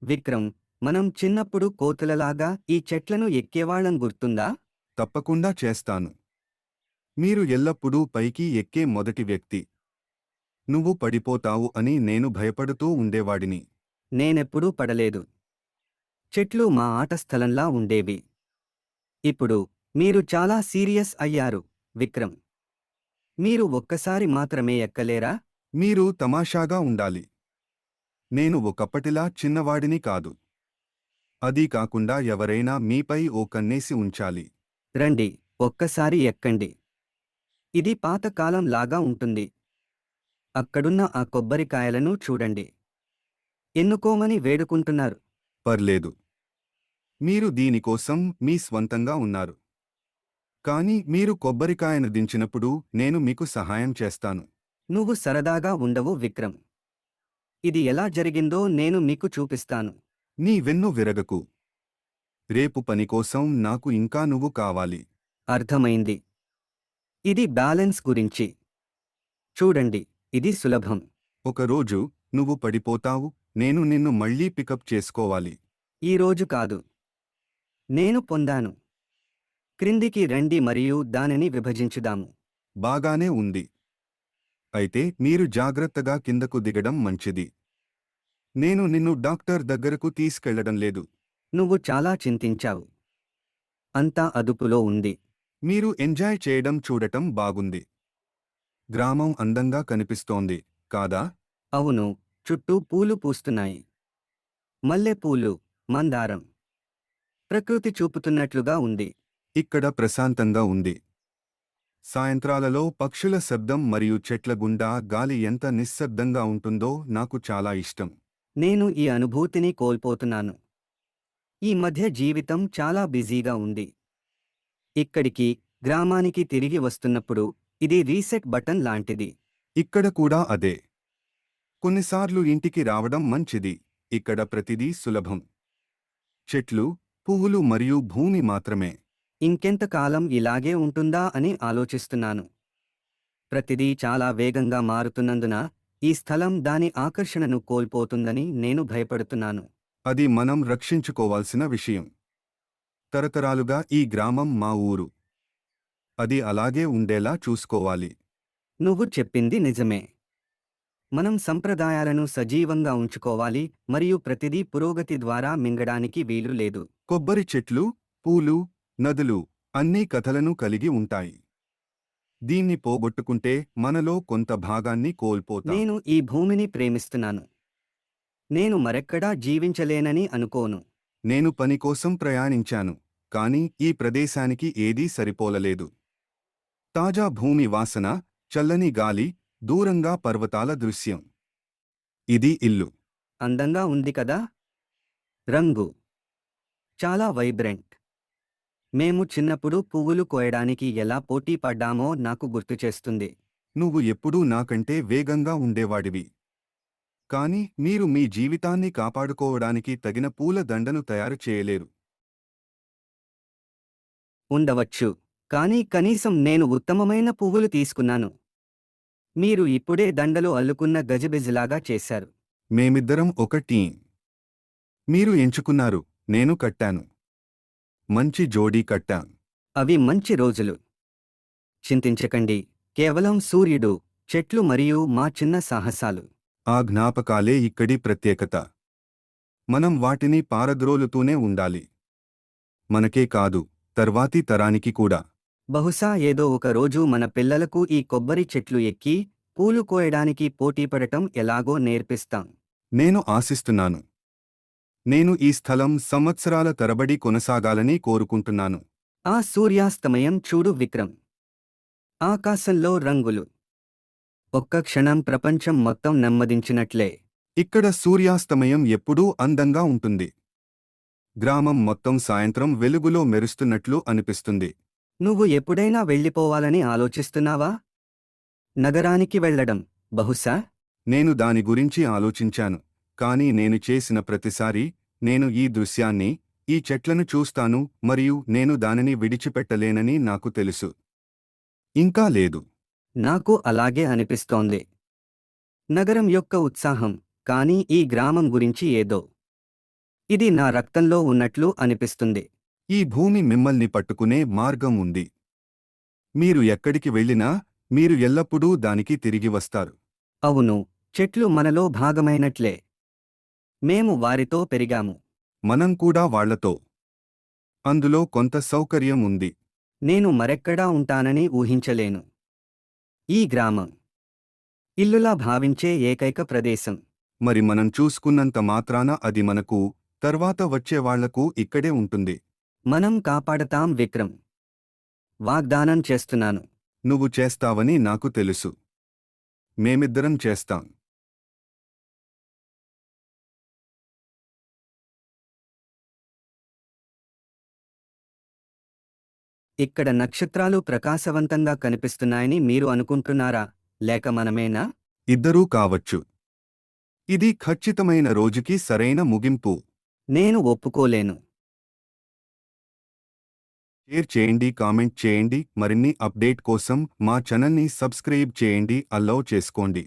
విక్రమ్, మనం చిన్నప్పుడు కోతులలాగా ఈ చెట్లను ఎక్కేవాళ్ళం గుర్తుందా? తప్పకుండా చేస్తాను. మీరు ఎల్లప్పుడూ పైకి ఎక్కే మొదటి వ్యక్తి. నువ్వు పడిపోతావు అని నేను భయపడుతూ ఉండేవాడిని. నేనెప్పుడూ పడలేదు. చెట్లు మా ఆట స్థలంలా ఉండేవి. ఇప్పుడు మీరు చాలా సీరియస్ అయ్యారు, విక్రమ్. మీరు ఒక్కసారి మాత్రమే ఎక్కలేరా? మీరు తమాషాగా ఉండాలి. నేను ఒకప్పటిలా చిన్నవాడిని కాదు. అదీ కాకుండా ఎవరైనా మీపై ఓ కన్నేసి ఉంచాలి. రండి, ఒక్కసారి ఎక్కండి. ఇది పాతకాలం లాగా ఉంటుంది. అక్కడున్న ఆ కొబ్బరికాయలను చూడండి. ఎన్నుకోమని వేడుకుంటున్నారు. పర్లేదు. మీరు దీనికోసం మీ స్వంతంగా ఉన్నారు. కానీ మీరు కొబ్బరికాయను దించినప్పుడు నేను మీకు సహాయం చేస్తాను. నువ్వు సరదాగా ఉండవు, విక్రమ్. ఇది ఎలా జరిగిందో నేను మీకు చూపిస్తాను. నీ వెన్ను విరగకు. రేపు పనికోసం నాకు ఇంకా నువ్వు కావాలి. అర్థమైంది. ఇది బ్యాలెన్స్ గురించి. చూడండి, ఇది సులభం. ఒకరోజు నువ్వు పడిపోతావు, నేను నిన్ను మళ్ళీ పికప్ చేసుకోవాలి. ఈరోజు కాదు. నేను పొందాను. క్రిందికి రండి మరియు దానిని విభజించుదాము. బాగానే ఉంది. అయితే మీరు జాగ్రత్తగా కిందకు దిగడం మంచిది. నేను నిన్ను డాక్టర్ దగ్గరకు తీసుకెళ్లడం లేదు. నువ్వు చాలా చింతించావు. అంతా అదుపులో ఉంది. మీరు ఎంజాయ్ చేయడం చూడటం బాగుంది. గ్రామం అందంగా కనిపిస్తోంది, కాదా? అవును, చుట్టూ పూలు పూస్తున్నాయి. మల్లెపూలు, మందారం. ప్రకృతి చూపుతున్నట్లుగా ఉంది. ఇక్కడ ప్రశాంతంగా ఉంది. సాయంత్రాలలో పక్షుల శబ్దం మరియు చెట్ల గుండా గాలి ఎంత నిశ్శబ్దంగా ఉంటుందో నాకు చాలా ఇష్టం. నేను ఈ అనుభూతిని కోల్పోతున్నాను. ఈ మధ్య జీవితం చాలా బిజీగా ఉంది. ఇక్కడికి, గ్రామానికి తిరిగి వస్తున్నప్పుడు ఇది రీసెట్ బటన్ లాంటిది. ఇక్కడ కూడా అదే. కొన్నిసార్లు ఇంటికి రావడం మంచిది. ఇక్కడ ప్రతిదీ సులభం. చెట్లు, పువ్వులు మరియు భూమి మాత్రమే. ఇంకెంతకాలం ఇలాగే ఉంటుందా అని ఆలోచిస్తున్నాను. ప్రతిదీ చాలా వేగంగా మారుతున్నందున ఈ స్థలం దాని ఆకర్షణను కోల్పోతుందని నేను భయపడుతున్నాను. అది మనం రక్షించుకోవాల్సిన విషయం. తరతరాలుగా ఈ గ్రామం మా ఊరు. అది అలాగే ఉండేలా చూసుకోవాలి. నువ్వు చెప్పింది నిజమే. మనం సంప్రదాయాలను సజీవంగా ఉంచుకోవాలి మరియు ప్రతిదీ పురోగతి ద్వారా మింగడానికి వీలు లేదు. కొబ్బరి చెట్లు, పూలు, నదులు అన్నీ కథలను కలిగి ఉంటాయి. దీన్ని పోగొట్టుకుంటే మనలో కొంత భాగాన్ని కోల్పోతాం. నేను ఈ భూమిని ప్రేమిస్తున్నాను. నేను మరెక్కడా జీవించలేనని అనుకోను. నేను పని కోసం ప్రయాణించాను, కానీ ఈ ప్రదేశానికి ఏదీ సరిపోలలేదు. తాజా భూమి వాసన, చల్లని గాలి, దూరంగా పర్వతాల దృశ్యం. ఇది ఇల్లు. అందంగా ఉంది కదా? రంగు చాలా వైబ్రెంట్. మేము చిన్నప్పుడు పువ్వులు కోయడానికి ఎలా పోటీ పడ్డామో నాకు గుర్తుచేస్తుంది. నువ్వు ఎప్పుడూ నాకంటే వేగంగా ఉండేవాడివి. కాని మీరు మీ జీవితాన్ని కాపాడుకోవడానికి తగిన పూల దండను తయారు చేయలేరు. ఉండవచ్చు, కానీ కనీసం నేను ఉత్తమమైన పువ్వులు తీసుకున్నాను. మీరు ఇప్పుడే దండలు అల్లుకున్న గజిబిజిలాగా చేశారు. మేమిద్దరం ఒక టీం. మీరు ఎంచుకున్నారు, నేను కట్టాను. మంచి జోడీ కట్టాం. అవి మంచి రోజులు. చింతించకండి, కేవలం సూర్యుడు, చెట్లు మరియు మా చిన్న సాహసాలు. ఆ జ్ఞాపకాలే ఇక్కడి ప్రత్యేకత. మనం వాటిని పారద్రోలుతూనే ఉండాలి. మనకే కాదు, తర్వాతి తరానికి కూడా. బహుశా ఏదో ఒక రోజు మన పిల్లలకు ఈ కొబ్బరి చెట్లు ఎక్కి పూలు కోయడానికి పోటీపడటం ఎలాగో నేర్పిస్తాం. నేను ఆశిస్తున్నాను. నేను ఈ స్థలం సంవత్సరాల తరబడి కొనసాగాలని కోరుకుంటున్నాను. ఆ సూర్యాస్తమయం చూడు, విక్రమ్. ఆకాశంలో రంగులు. ఒక్క క్షణం ప్రపంచం మొత్తం నెమ్మదించినట్లే. ఇక్కడ సూర్యాస్తమయం ఎప్పుడూ అందంగా ఉంటుంది. గ్రామం మొత్తం సాయంత్రం వెలుగులో మెరుస్తున్నట్లు అనిపిస్తుంది. నువ్వు ఎప్పుడైనా వెళ్ళిపోవాలని ఆలోచిస్తున్నావా? నగరానికి వెళ్ళడం, బహుశా? నేను దాని గురించి ఆలోచించాను, కానీ నేను చేసిన ప్రతిసారీ నేను ఈ దృశ్యాన్ని, ఈ చెట్లను చూస్తాను మరియు నేను దానిని విడిచిపెట్టలేనని నాకు తెలుసు. ఇంకా లేదు. నాకు అలాగే అనిపిస్తోంది. నగరం యొక్క ఉత్సాహం, కానీ ఈ గ్రామం గురించి ఏదో ఇది నా రక్తంలో ఉన్నట్లు అనిపిస్తుంది. ఈ భూమి మిమ్మల్ని పట్టుకునే మార్గం ఉంది. మీరు ఎక్కడికి వెళ్ళినా మీరు ఎల్లప్పుడూ దానికి తిరిగి వస్తారు. అవును, చెట్లు మనలో భాగమైనట్లే. మేము వారితో పెరిగాము. మనం కూడా వాళ్లతో. అందులో కొంత సౌకర్యం ఉంది. నేను మరెక్కడా ఉంటానని ఊహించలేను. ఈ గ్రామం ఇల్లులా భావించే ఏకైక ప్రదేశం. మరి మనం చూసుకున్నంత మాత్రాన అది మనకు, తర్వాత వచ్చేవాళ్లకు ఇక్కడే ఉంటుంది. మనం కాపాడతాం విక్రమ్. వాగ్దానం చేస్తున్నాను. నువ్వు చేస్తావని నాకు తెలుసు. మేమిద్దరం చేస్తాం. ఇక్కడ నక్షత్రాలు ప్రకాశవంతంగా కనిపిస్తున్నాయని మీరు అనుకుంటున్నారా, లేక మనమేనా? ఇద్దరూ కావచ్చు. ఇది ఖచ్చితమైన రోజుకి సరైన ముగింపు. నేను ఒప్పుకోలేను. షేర్ చేయండి, కామెంట్ చేయండి. మరిన్ని అప్డేట్ కోసం మా ఛానల్ని సబ్స్క్రైబ్ చేయండి, అలౌ చేసుకోండి.